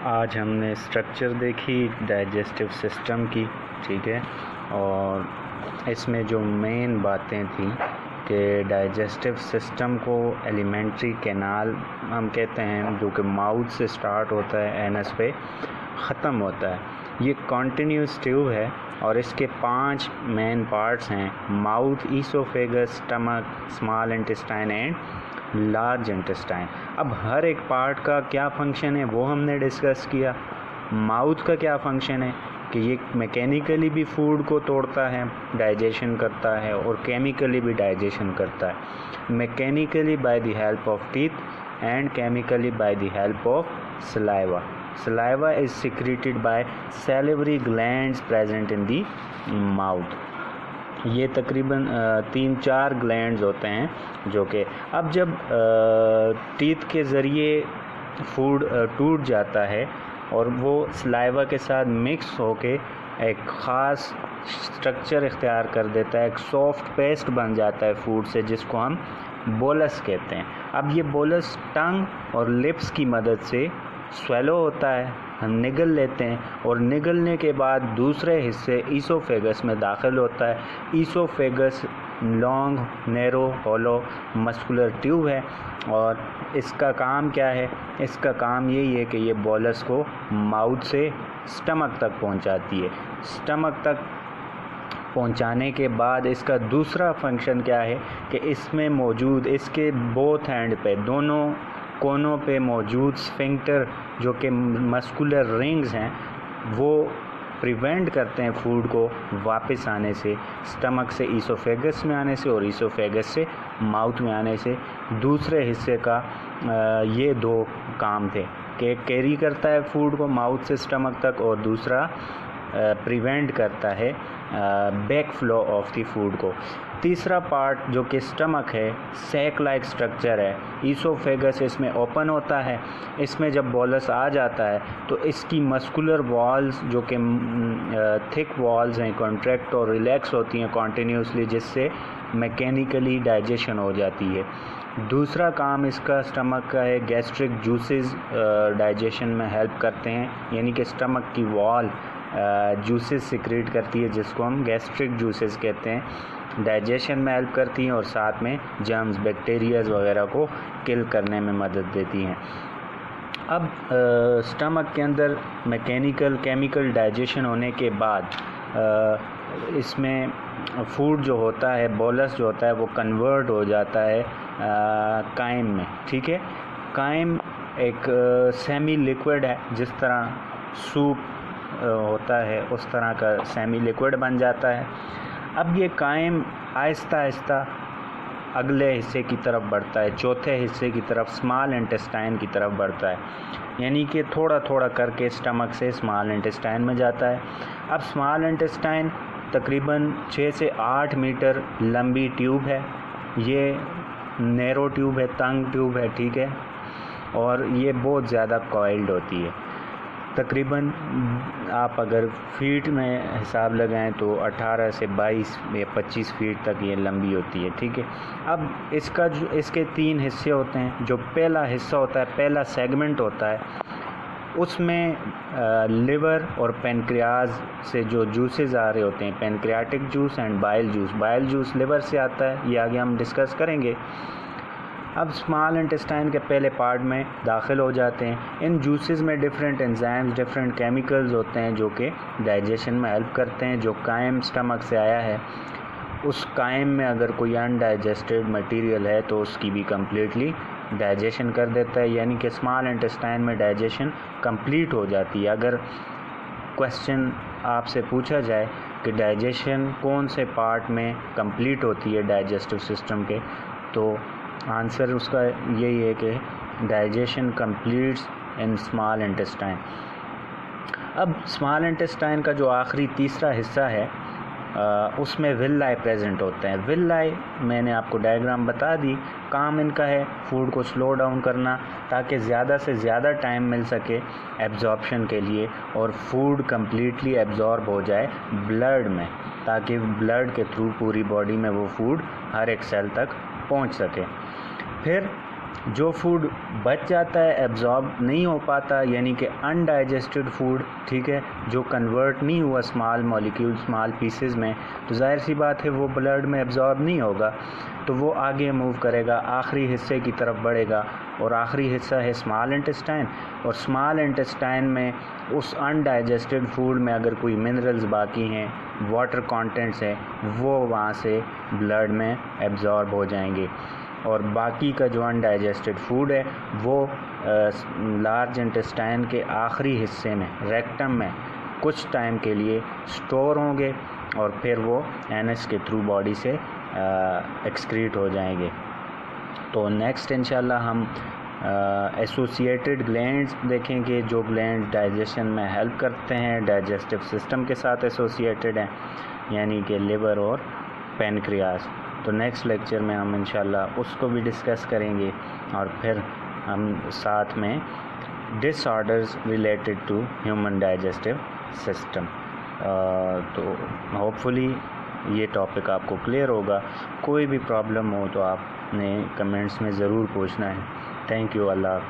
आज हमने स्ट्रक्चर देखी डाइजेस्टिव सिस्टम की, ठीक है। और इसमें जो मेन बातें थी कि डाइजेस्टिव सिस्टम को एलिमेंट्री कैनाल हम कहते हैं, जो कि माउथ से स्टार्ट होता है, एनस पे ख़त्म होता है। ये कॉन्टिन्यूस ट्यूब है और इसके 5 मेन पार्ट्स हैं: mouth, oesophagus, stomach, small intestine and large intestine. अब हर एक पार्ट का क्या फंक्शन है वो हमने डिस्कस किया। माउथ का क्या फंक्शन है कि ये मैकेनिकली भी फूड को तोड़ता है, डाइजेशन करता है, और केमिकली भी डाइजेशन करता है। Mechanically by the help of teeth and chemically by the help of saliva. Saliva is secreted by salivary glands present in the mouth. ये तकरीबन 3-4 ग्लैंड्स होते हैं जो कि अब जब टीथ के ज़रिए फूड टूट जाता है और वो सलाइवा के साथ मिक्स होके एक ख़ास स्ट्रक्चर इख्तियार कर देता है, एक सॉफ्ट पेस्ट बन जाता है फूड से, जिसको हम बोलस कहते हैं। अब ये बोलस टंग और लिप्स की मदद से स्वेलो होता है, हम निगल लेते हैं, और निगलने के बाद दूसरे हिस्से ईसोफेगस में दाखिल होता है। Oesophagus long, narrow, hollow muscular tube है और इसका काम क्या है? इसका काम यही है कि ये बोलस को माउथ से स्टमक तक पहुंचाती है। स्टमक तक पहुंचाने के बाद इसका दूसरा फंक्शन क्या है कि इसमें मौजूद, इसके बोथ हैंड पे, दोनों कोनों पे मौजूद स्फिंक्टर, जो कि मस्कुलर रिंग्स हैं, वो प्रिवेंट करते हैं फूड को वापस आने से, स्टमक से ईसोफेगस में आने से और ईसोफेगस से माउथ में आने से। दूसरे हिस्से का ये 2 काम थे कि कैरी करता है फूड को माउथ से स्टमक तक, और दूसरा प्रिवेंट करता है back flow of the food को। तीसरा पार्ट जो कि स्टमक है, सैक लाइक स्ट्रक्चर है। ईसोफेगस इसमें ओपन होता है। इसमें जब बोलस आ जाता है तो इसकी मस्कुलर वॉल्स, जो कि थिक वॉल्स हैं, कॉन्ट्रैक्ट और रिलैक्स होती हैं कॉन्टीन्यूसली, जिससे मैकेनिकली डाइजेशन हो जाती है। दूसरा काम इसका स्टमक का है, गैस्ट्रिक जूसेस डाइजेशन में हेल्प करते हैं, यानी कि स्टमक की वॉल जूसेस सिक्रेट करती है, जिसको हम गैस्ट्रिक जूसेस कहते हैं, डाइजेशन में हेल्प करती हैं और साथ में जर्म्स, बैक्टीरियाज वगैरह को किल करने में मदद देती हैं। अब स्टमक के अंदर मैकेनिकल केमिकल डाइजेशन होने के बाद इसमें फूड जो होता है, बोलस जो होता है, वो कन्वर्ट हो जाता है काइम में, ठीक है। काइम एक सेमी लिक्विड है, जिस तरह सूप होता है उस तरह का सेमी लिक्विड बन जाता है। अब ये काइम आहिस्ता आहिस्ता अगले हिस्से की तरफ बढ़ता है, चौथे हिस्से की तरफ, स्मॉल इंटेस्टाइन की तरफ बढ़ता है, यानी कि थोड़ा थोड़ा करके स्टमक से स्मॉल इंटेस्टाइन में जाता है। अब स्मॉल इंटेस्टाइन तकरीबन 6 से 8 मीटर लंबी ट्यूब है। ये नैरो ट्यूब है, तंग ट्यूब है, ठीक है, और ये बहुत ज़्यादा कॉइल्ड होती है। तकरीबन आप अगर फीट में हिसाब लगाएं तो 18 से 22 या 25 फीट तक ये लंबी होती है, ठीक है। अब इसके 3 हिस्से होते हैं। जो पहला हिस्सा होता है, पहला सेगमेंट होता है, उसमें लिवर और पेनक्रियाज से जो जूसेस आ रहे होते हैं, pancreatic juice and bile juice. Bile juice liver से आता है, ये आगे हम डिस्कस करेंगे। अब स्मॉल इंटेस्टाइन के पहले पार्ट में दाखिल हो जाते हैं। इन जूसेस में डिफरेंट एंजाइम्स, डिफरेंट केमिकल्स होते हैं जो कि डाइजेशन में हेल्प करते हैं। जो काइम स्टमक से आया है, उस काइम में अगर कोई अनडाइजेस्टेड मटेरियल है तो उसकी भी कम्प्लीटली डाइजेशन कर देता है, यानी कि स्मॉल इंटेस्टाइन में डाइजेशन कंप्लीट हो जाती है। अगर क्वेश्चन आपसे पूछा जाए कि डाइजेशन कौन से पार्ट में कंप्लीट होती है डाइजेस्टिव सिस्टम के, तो आंसर उसका यही है कि digestion completes in small intestine. अब स्मॉल इंटेस्टाइन का जो आखिरी तीसरा हिस्सा है, उसमें विलाई प्रेजेंट होते हैं। विलाई मैंने आपको डायग्राम बता दी। काम इनका है फूड को स्लो डाउन करना, ताकि ज़्यादा से ज़्यादा टाइम मिल सके एब्जॉर्प्शन के लिए और फूड कम्प्लीटली एब्जॉर्ब हो जाए ब्लड में, ताकि ब्लड के थ्रू पूरी बॉडी में वो फूड हर एक सेल तक पहुंच सके। फिर जो फूड बच जाता है, एब्जॉर्ब नहीं हो पाता, यानी कि अनडाइजेस्टेड फूड, ठीक है, जो कन्वर्ट नहीं हुआ स्मॉल मॉलिक्यूल स्मॉल पीसेस में, तो ज़ाहिर सी बात है वो ब्लड में एब्जॉर्ब नहीं होगा, तो वो आगे मूव करेगा, आखिरी हिस्से की तरफ बढ़ेगा, और आखिरी हिस्सा है स्मॉल इंटेस्टाइन। और स्मॉल इंटेस्टाइन में उस अनडाइजेस्टेड फूड में अगर कोई मिनरल्स बाकी हैं, वाटर कंटेंट्स हैं, वो वहाँ से ब्लड में एब्जॉर्ब हो जाएंगे, और बाकी का जो अनडाइजेस्टेड फूड है वो लार्ज इंटेस्टाइन के आखिरी हिस्से में, रेक्टम में, कुछ टाइम के लिए स्टोर होंगे, और फिर वो एनएस के थ्रू बॉडी से एक्सक्रीट हो जाएंगे। तो नेक्स्ट इंशाल्लाह हम एसोसिएटेड ग्लैंड्स देखेंगे, जो ग्लैंड डाइजेशन में हेल्प करते हैं, डाइजेस्टिव सिस्टम के साथ एसोसिएटेड हैं, यानी कि लिवर और पैनक्रियास। तो नेक्स्ट लेक्चर में हम इंशाल्लाह उसको भी डिस्कस करेंगे, और फिर हम साथ में disorders related to human digestive system. तो होपफुली ये टॉपिक आपको क्लियर होगा। कोई भी प्रॉब्लम हो तो आपने कमेंट्स में ज़रूर पूछना है। Thank you. अल्लाह हाफ़िज़।